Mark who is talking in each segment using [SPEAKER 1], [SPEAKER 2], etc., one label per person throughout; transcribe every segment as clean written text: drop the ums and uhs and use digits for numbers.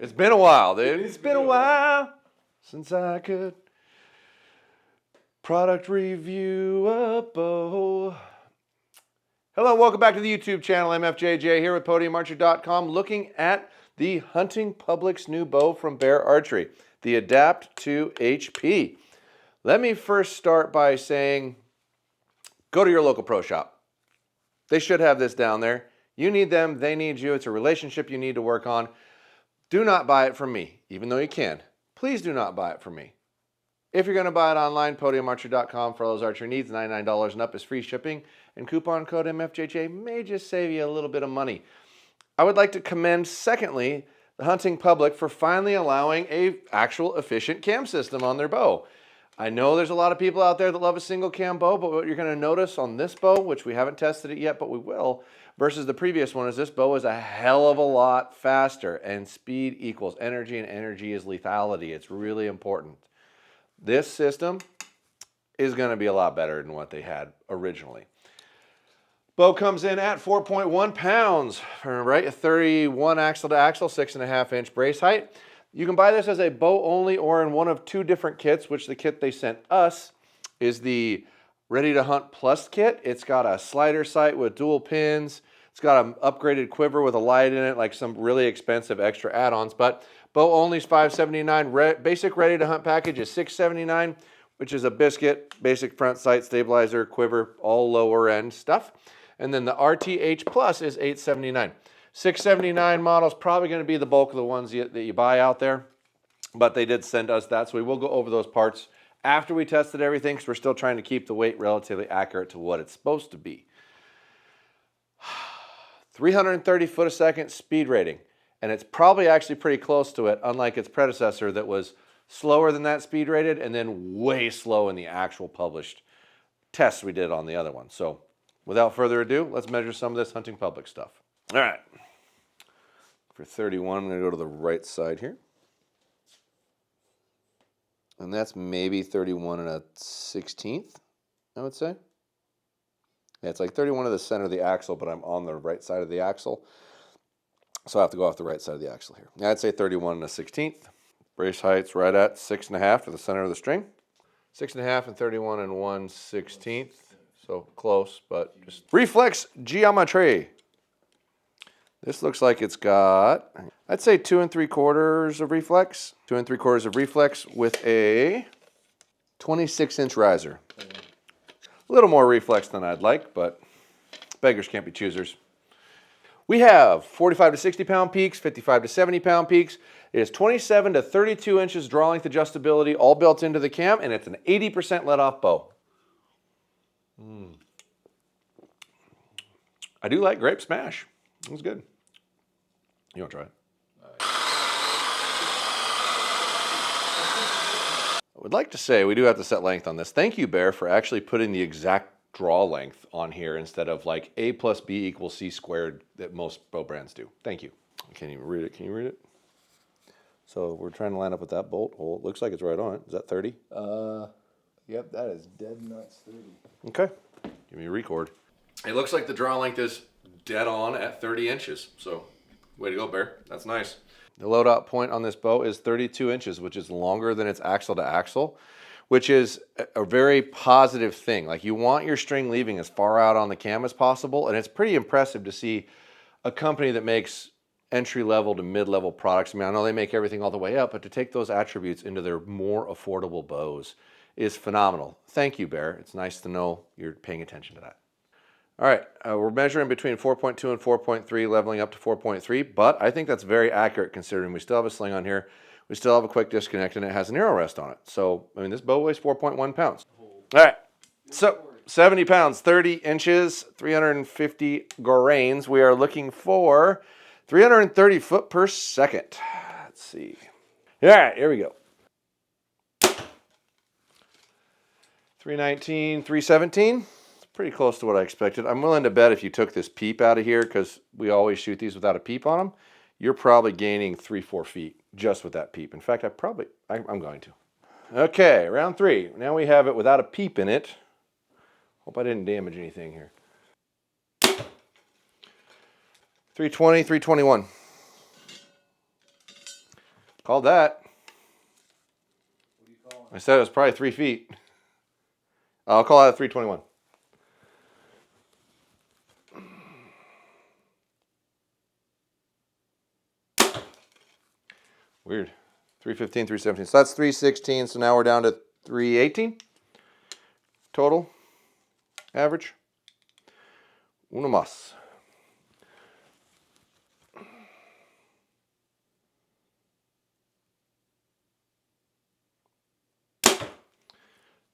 [SPEAKER 1] It's been a while, dude. It's been a while since I could product review a bow. Hello, welcome back to the YouTube channel. MFJJ here with podiumarcher.com, looking at the Hunting Public's new bow from Bear Archery, the Adapt 2 HP. Let me first start by saying, go to your local pro shop. They should have this down there. You need them, they need you. It's a relationship you need to work on. Do not buy it from me, even though you can. Please do not buy it from me. If you're going to buy it online, podiumarcher.com for all those archery needs. $99 and up is free shipping, and coupon code MFJJ may just save you a little bit of money. I would like to commend, secondly, the Hunting Public for finally allowing an actual efficient cam system on their bow. I know there's a lot of people out there that love a single cam bow, but what you're going to notice on this bow, which we haven't tested it yet, but we will, versus the previous one, is this bow is a hell of a lot faster, and speed equals energy, and energy is lethality. It's really important. This system is going to be a lot better than what they had originally. Bow comes in at 4.1 pounds, right? A 31 axle to axle, 6.5 inch brace height. You can buy this as a bow only or in one of two different kits, which the kit they sent us is the Ready to Hunt Plus kit. It's got a slider sight with dual pins. It's got an upgraded quiver with a light in it, like some really expensive extra add-ons. But bow only is $579. Basic Ready to Hunt package is $679, which is a biscuit, basic front sight, stabilizer, quiver, all lower end stuff. And then the RTH Plus is $879. $679 model is probably going to be the bulk of the ones that you buy out there, but they did send us that, so we will go over those parts after we tested everything, because we're still trying to keep the weight relatively accurate to what it's supposed to be. 330 foot a second speed rating, and it's probably actually pretty close to it, unlike its predecessor that was slower than that speed rated and then way slow in the actual published tests we did on the other one. So without further ado, let's measure some of this Hunting Public stuff. All right, for 31, I'm going to go to the right side here. And that's maybe 31 and a 16th, I would say. Yeah, it's like 31 to the center of the axle, but I'm on the right side of the axle. So I have to go off the right side of the axle here. Yeah, I'd say 31 and a 16th. Brace height's right at 6.5 to the center of the string. 6.5 and 31 and 1/16th. So close, but just reflex geometry. This looks like it's got, I'd say 2 3/4 of reflex. 2 3/4 of reflex with a 26-inch riser. A little more reflex than I'd like, but beggars can't be choosers. We have 45 to 60 pound peaks, 55 to 70 pound peaks. It is 27 to 32 inches draw length adjustability, all built into the cam, and it's an 80% let off bow. I do like grape smash. It's good. You want to try it? I would like to say we do have to set length on this. Thank you, Bear, for actually putting the exact draw length on here instead of like A plus B equals C squared that most bow brands do. Thank you. I can't even read it. Can you read it? So we're trying to line up with that bolt hole. It looks like it's right on it. Is that 30?
[SPEAKER 2] Yep, that is dead nuts 30.
[SPEAKER 1] Okay. Give me a record. It looks like the draw length is dead on at 30 inches. So way to go, Bear. That's nice. The loadout point on this bow is 32 inches, which is longer than its axle to axle, which is a very positive thing. Like, you want your string leaving as far out on the cam as possible, and it's pretty impressive to see a company that makes entry-level to mid-level products. I mean, I know they make everything all the way up, but to take those attributes into their more affordable bows is phenomenal. Thank you, Bear. It's nice to know you're paying attention to that. All right, we're measuring between 4.2 and 4.3, leveling up to 4.3, but I think that's very accurate considering we still have a sling on here, we still have a quick disconnect, and it has an arrow rest on it. So, I mean, this bow weighs 4.1 pounds. All right, so 70 pounds, 30 inches, 350 grains. We are looking for 330 foot per second. Let's see. All right, here we go. 319, 317. Pretty close to what I expected. I'm willing to bet if you took this peep out of here, because we always shoot these without a peep on them, you're probably gaining 3-4 feet just with that peep. In fact, I'm going to. Okay, round 3. Now we have it without a peep in it. Hope I didn't damage anything here. 320, 321. Called that.
[SPEAKER 2] What do you call it?
[SPEAKER 1] I said it was probably 3 feet. I'll call that a 321. Weird. 315, 317. So that's 316. So now we're down to 318 total average. Uno más.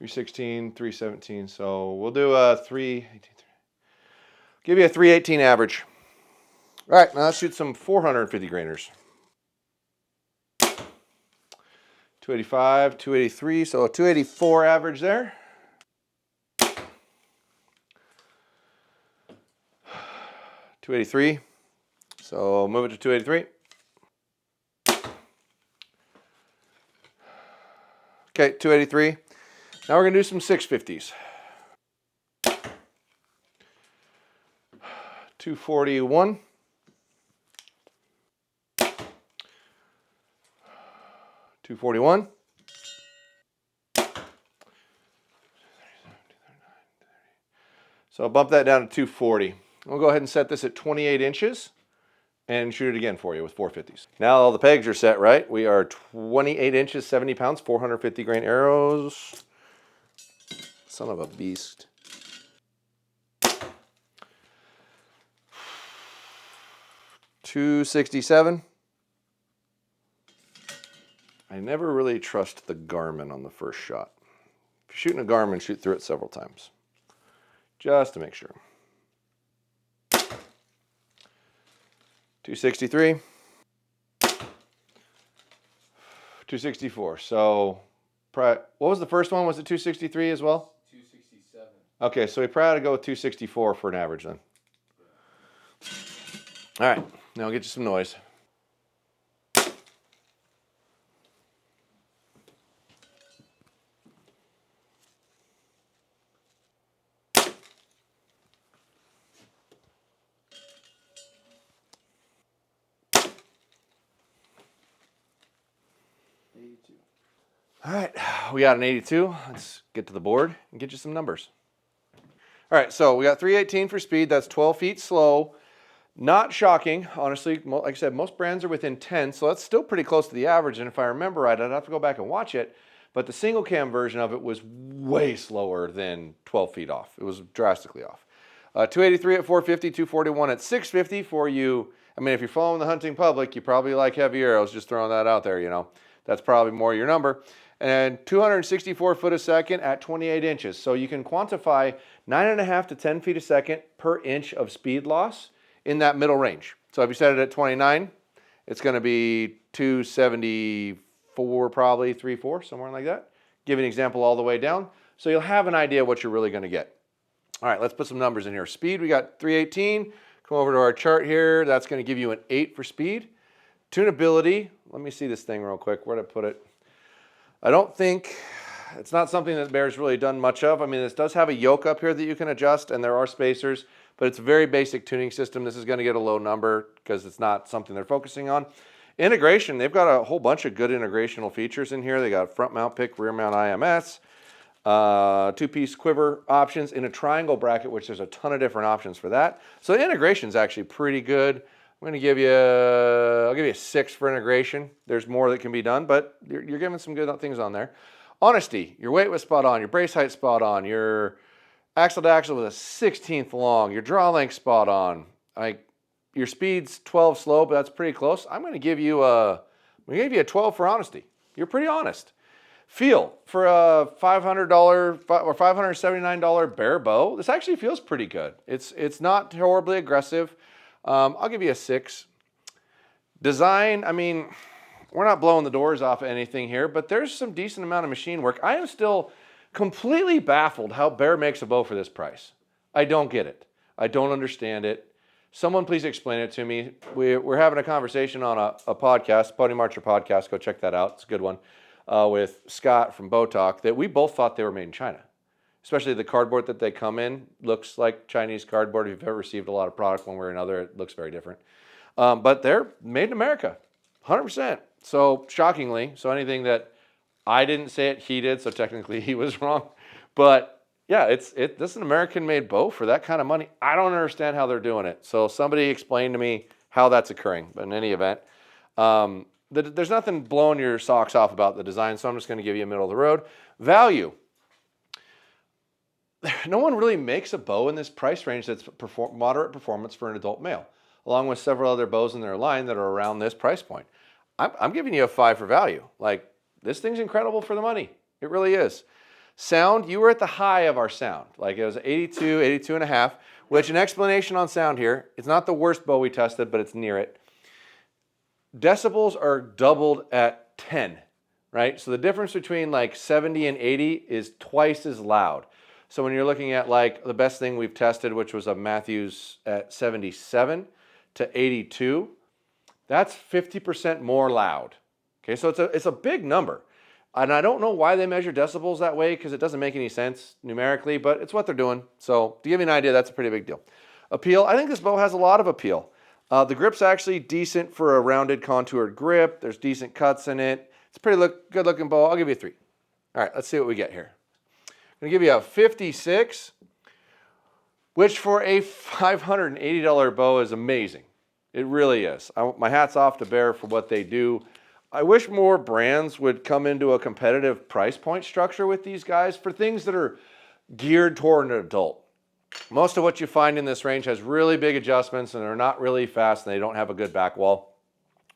[SPEAKER 1] $316, $317. So we'll do a 318. Give you a 318 average. All right, now let's shoot some 450 grainers. 285, 283, so a 284 average there. 283, so move it to 283. Okay, 283. Now we're gonna do some 650s. 241. 241. So I'll bump that down to 240. We'll go ahead and set this at 28 inches and shoot it again for you with 450s. Now all the pegs are set right. We are 28 inches, 70 pounds, 450 grain arrows. Son of a beast. $267. I never really trust the Garmin on the first shot. If you're shooting a Garmin, shoot through it several times, just to make sure. 263. 264. So, what was the first one? Was it 263 as well?
[SPEAKER 2] 267.
[SPEAKER 1] Okay, so we probably ought to go with 264 for an average then. All right, now I'll get you some noise. All right, we got an 82. Let's get to the board and get you some numbers. All right, so we got 318 for speed. That's 12 feet slow. Not shocking, honestly. Like I said, most brands are within 10, so that's still pretty close to the average. And if I remember right, I'd have to go back and watch it. But the single cam version of it was way slower than 12 feet off. It was drastically off. 283 at 450, 241 at 650 for you. I mean, if you're following the hunting public, you probably like heavy arrows. Just throwing that out there, you know. That's probably more your number. And 264 foot a second at 28 inches. So you can quantify 9.5 to 10 feet a second per inch of speed loss in that middle range. So if you set it at 29, it's going to be 274 probably, 3.4, somewhere like that. Give you an example all the way down. So you'll have an idea what you're really going to get. All right, let's put some numbers in here. Speed, we got 318. Come over to our chart here. That's going to give you an 8 for speed. Tunability, let me see this thing real quick. Where'd I put it? I don't think, it's not something that Bear's really done much of. I mean, this does have a yoke up here that you can adjust, and there are spacers, but it's a very basic tuning system. This is going to get a low number because it's not something they're focusing on. Integration, they've got a whole bunch of good integrational features in here. They got front mount pick, rear mount IMS, two-piece quiver options in a triangle bracket, which there's a ton of different options for that. So the integration is actually pretty good. I'm going to give you, I'll give you a 6 for integration. There's more that can be done, but you're giving some good things on there. Honesty, your weight was spot on, your brace height spot on, your axle to axle was a 16th long, your draw length spot on. Your speed's 12 slow, but that's pretty close. I'm going to give you a 12 for honesty. You're pretty honest. Feel, for a $500 or $579 Bear bow, this actually feels pretty good. It's not horribly aggressive. I'll give you a 6. Design, I mean, we're not blowing the doors off of anything here, but there's some decent amount of machine work. I am still completely baffled how Bear makes a bow for this price. I don't get it. I don't understand it. Someone please explain it to me. We're having a conversation on a podcast, Pony Marcher podcast. Go check that out. It's a good one. With Scott from Bow Talk, that we both thought they were made in China. Especially the cardboard that they come in looks like Chinese cardboard. If you've ever received a lot of product one way or another, it looks very different. But they're made in America, 100%. So shockingly, so anything that I didn't say it, he did, so technically he was wrong. But yeah, this is an American-made bow for that kind of money. I don't understand how they're doing it. So somebody explain to me how that's occurring. But in any event, there's nothing blowing your socks off about the design, so I'm just going to give you a middle of the road. Value. No one really makes a bow in this price range that's moderate performance for an adult male, along with several other bows in their line that are around this price point. I'm giving you a 5 for value. Like, this thing's incredible for the money. It really is. Sound, you were at the high of our sound. Like, it was 82, 82 and a half, which an explanation on sound here, it's not the worst bow we tested, but it's near it. Decibels are doubled at 10, right? So the difference between like 70 and 80 is twice as loud. So when you're looking at like the best thing we've tested, which was a Matthews at 77 to 82, that's 50% more loud. Okay, so it's a big number. And I don't know why they measure decibels that way because it doesn't make any sense numerically, but it's what they're doing. So to give you an idea, that's a pretty big deal. Appeal, I think this bow has a lot of appeal. The grip's actually decent for a rounded contoured grip. There's decent cuts in it. It's a pretty good looking bow. I'll give you a 3. All right, let's see what we get here. I'm going to give you a 56, which for a $580 bow is amazing. It really is. My hat's off to Bear for what they do. I wish more brands would come into a competitive price point structure with these guys for things that are geared toward an adult. Most of what you find in this range has really big adjustments and they're not really fast and they don't have a good back wall,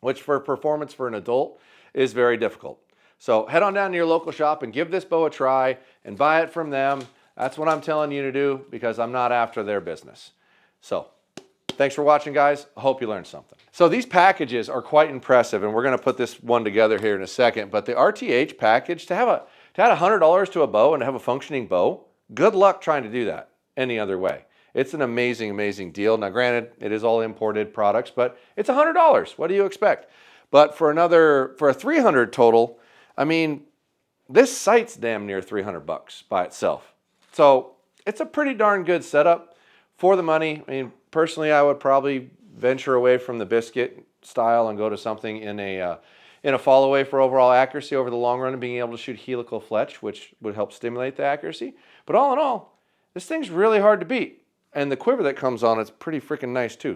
[SPEAKER 1] which for performance for an adult is very difficult. So head on down to your local shop and give this bow a try and buy it from them. That's what I'm telling you to do because I'm not after their business. So thanks for watching, guys. I hope you learned something. So these packages are quite impressive, and we're going to put this one together here in a second. But the RTH package, to add $100 to a bow and to have a functioning bow, good luck trying to do that any other way. It's an amazing, amazing deal. Now, granted, it is all imported products, but it's $100. What do you expect? But for a $300 total, I mean, this sight's damn near $300 by itself. So it's a pretty darn good setup for the money. I mean, personally, I would probably venture away from the biscuit style and go to something in a fall away for overall accuracy over the long run and being able to shoot helical fletch, which would help stimulate the accuracy. But all in all, this thing's really hard to beat. And the quiver that comes on it's pretty freaking nice too.